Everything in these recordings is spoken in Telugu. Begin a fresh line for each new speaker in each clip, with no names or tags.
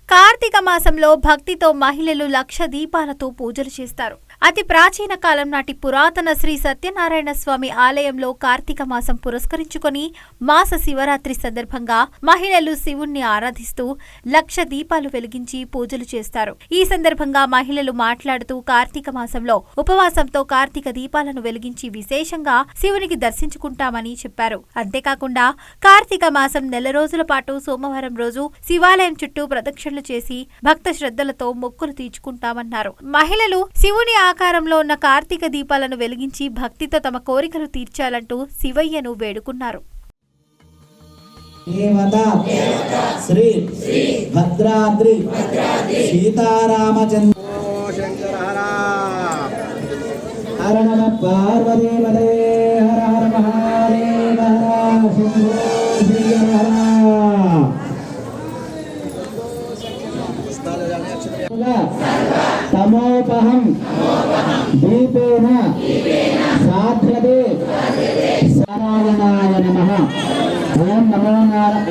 కార్తీక మాసంలో భక్తితో మహిళలు లక్ష దీపాలతో పూజలు చేస్తారు. అతి ప్రాచీన కాలం నాటి పురాతన శ్రీ సత్యనారాయణ స్వామి ఆలయంలో కార్తీక మాసం పురస్కరించుకొని మాస శివరాత్రి సందర్భంగా మహిళలు శివుణ్ణి ఆరాధిస్తూ లక్ష దీపాలు వెలిగించి పూజలు చేస్తారు. ఈ సందర్భంగా మహిళలు మాట్లాడుతూ కార్తీక మాసంలో ఉపవాసంతో కార్తీక దీపాలను వెలిగించి విశేషంగా శివునికి దర్శించుకుంటామని చెప్పారు. అంతేకాకుండా కార్తీక మాసం నెల రోజుల పాటు సోమవారం రోజు శివాలయం చుట్టూ ప్రదక్షిణలు చేసి భక్త శ్రద్ధలతో మొక్కులు తీర్చుకుంటామన్నారు. మహిళలు శివుని ఆకారంలో ఉన్న కార్తీక దీపాలను వెలిగించి భక్తితో తమ కోరికలు తీర్చాలంటూ శివయ్యను వేడుకున్నారు.
శ్రీ భద్రాద్రి సీతారామచంద్ర హర నమ పార్వతీపదే హర హర మహాదేవ హర శంభో శ్రీ హర తమోపహం దీపేన సాధ్యతే నారాయణాయ నమః. ఓం నమో నారాయణ.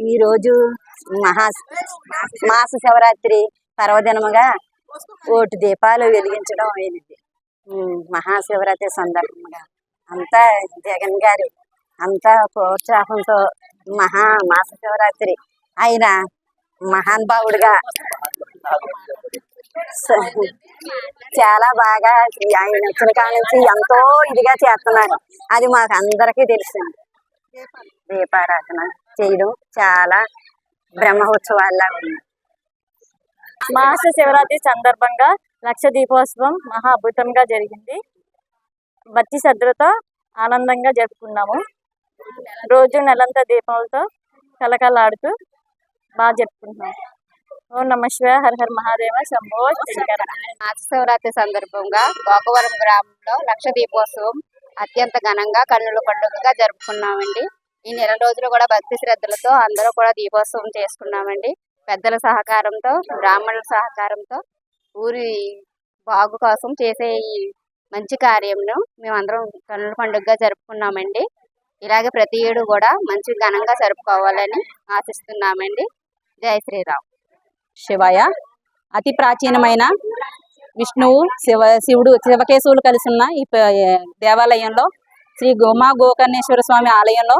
ఈ రోజు మాస శివరాత్రి పర్వదినముగా 1 దీపాలు వెలిగించడం అయింది. మహాశివరాత్రి సందర్భంగా అంతా జగన్ గారు అంతా ప్రోత్సాహంతో మాస శివరాత్రి ఆయన మహానుభావుడిగా చాలా బాగా ఆయన వచ్చిన కాడ నుంచి ఎంతో ఇదిగా చేస్తున్నారు. అది మాకు అందరికీ తెలిసింది. దీపారాధన చేయడం చాలా బ్రహ్మోత్సవాల్లా ఉంది.
మాస శివరాత్రి సందర్భంగా లక్ష దీపోత్సవం మహా అద్భుతంగా జరిగింది. భక్తి శ్రద్ధలతో ఆనందంగా జరుపుకున్నాము. రోజు నెలంతా దీపాలతో కలకలాడుతూ బాగా జరుపుకుంటున్నాము. ఓం నమః శివాయ హర హర మహాదేవ శంభో శంకర.
మాస శివరాత్రి సందర్భంగా గోకవరం గ్రామంలో లక్ష దీపోత్సవం అత్యంత ఘనంగా కన్నుల పండుగగా జరుపుకున్నామండి. ఈ నెల రోజులు కూడా భక్తి శ్రద్ధలతో అందరూ కూడా దీపోత్సవం చేసుకున్నామండి. పెద్దల సహకారంతో, బ్రాహ్మణుల సహకారంతో ఊరి బాగు కోసం చేసే ఈ మంచి కార్యంను మేమందరం కన్నుల పండుగగా జరుపుకున్నామండి. ఇలాగే ప్రతి ఏడు కూడా మంచి ఘనంగా జరుపుకోవాలని ఆశిస్తున్నామండి. జై శ్రీరామ్.
శివాయ. అతి ప్రాచీనమైన విష్ణువు శివుడు శివకేశవులు కలిసి ఉన్న ఈ దేవాలయంలో శ్రీ గోమా గోకర్ణేశ్వర స్వామి ఆలయంలో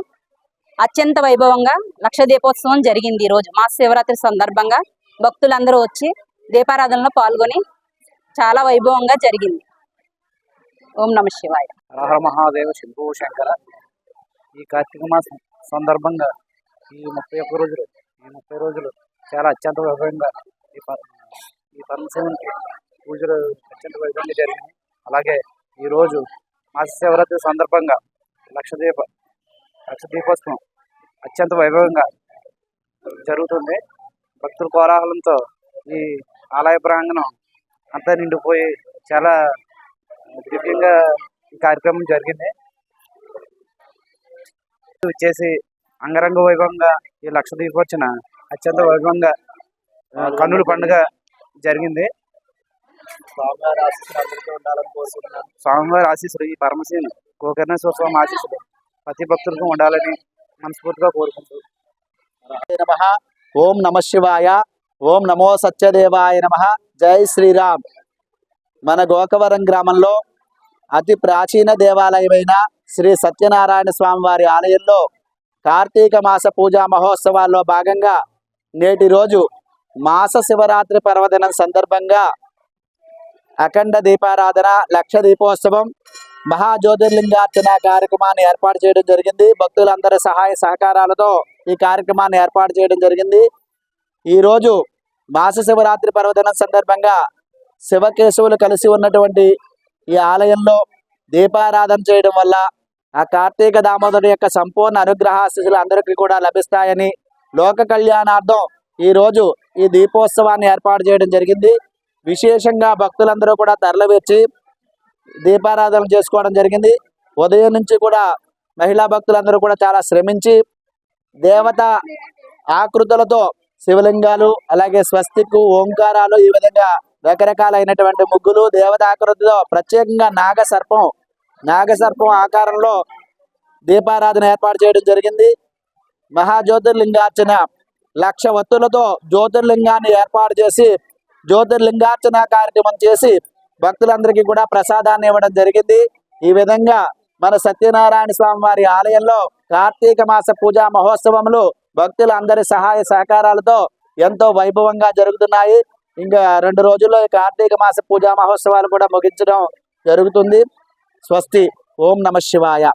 అత్యంత వైభవంగా లక్ష దీపోత్సవం జరిగింది. ఈ రోజు మాస శివరాత్రి సందర్భంగా భక్తులందరూ వచ్చి దీపారాధనలో పాల్గొని చాలా వైభవంగా జరిగింది. ఓం నమః శివాయ.
హర మహాదేవ శంభో శంకర. ఈ కార్తీక మాసం సందర్భంగా ఈ 30 రోజులు చాలా అత్యంత వైభవంగా ఈ పరమశివునికి పూజలు అత్యంత వైభవంగా జరిగింది. అలాగే ఈరోజు మాస శివరాత్రి సందర్భంగా లక్ష దీపోత్సవం అత్యంత వైభవంగా జరుగుతుంది. భక్తుల కోలాహలంతో ఈ ఆలయ ప్రాంగణం అంతా నిండిపోయి చాలా దివ్యంగా ఈ కార్యక్రమం జరిగింది. వచ్చేసి అంగరంగ వైభవంగా ఈ లక్ష దీపోర్చన అత్యంత వైభవంగా కన్నుల పండుగ జరిగింది. స్వామివారి ఆశీస్సులు ఈ పరమశివుని గోకర్ణేశ్వర స్వామి ఆశీస్సులు ప్రతి భక్తులకు ఉండాలని మనస్ఫూర్తిగా కోరుకుంటూ
నమః. ఓం నమ శివాయ. ఓం నమో సత్యదేవాయ నమః. జై శ్రీరామ్. మన గోకవరం గ్రామంలో అతి ప్రాచీన దేవాలయమైన శ్రీ సత్యనారాయణ స్వామి వారి ఆలయంలో కార్తీక మాస పూజా మహోత్సవాల్లో భాగంగా నేటి రోజు మాస శివరాత్రి పర్వదినం సందర్భంగా అఖండ దీపారాధన, లక్ష దీపోత్సవం, మహాజ్యోతిర్లింగార్చన కార్యక్రమాన్ని ఏర్పాటు చేయడం జరిగింది. భక్తులందరి సహాయ సహకారాలతో ఈ కార్యక్రమాన్ని ఏర్పాటు చేయడం జరిగింది. ఈరోజు మాస శివరాత్రి పర్వదినం సందర్భంగా శివకేశవులు కలిసి ఉన్నటువంటి ఈ ఆలయంలో దీపారాధన చేయడం వల్ల ఆ కార్తీక దామోదరుడి యొక్క సంపూర్ణ అనుగ్రహాశీస్సులు అందరికీ కూడా లభిస్తాయని, లోక కళ్యాణార్థం ఈరోజు ఈ దీపోత్సవాన్ని ఏర్పాటు చేయడం జరిగింది. విశేషంగా భక్తులందరూ కూడా తరలివచ్చి దీపారాధన చేసుకోవడం జరిగింది. ఉదయం నుంచి కూడా మహిళా భక్తులందరూ కూడా చాలా శ్రమించి దేవత ఆకృతులతో శివలింగాలు, అలాగే స్వస్తికు, ఓంకారాలు, ఈ విధంగా రకరకాలైనటువంటి ముగ్గులు, దేవత ఆకృతితో ప్రత్యేకంగా నాగసర్పం ఆకారంలో దీపారాధన ఏర్పాటు చేయడం జరిగింది. మహాజ్యోతిర్లింగార్చన 1,00,000 వత్తులతో జ్యోతిర్లింగాన్ని ఏర్పాటు చేసి జ్యోతిర్లింగార్చన కార్యక్రమం చేసి భక్తులందరికీ కూడా ప్రసాదాన్ని ఇవ్వడం జరిగింది. ఈ విధంగా మన సత్యనారాయణ స్వామి వారి ఆలయంలో కార్తీక మాస పూజా మహోత్సవములు భక్తులందరి సహాయ సహకారాలతో ఎంతో వైభవంగా జరుగుతున్నాయి. ఇంకా 2 రోజుల్లో ఈ కార్తీక మాస పూజా మహోత్సవాలు కూడా ముగించడం జరుగుతుంది. స్వస్తి. ఓం నమః శివాయ.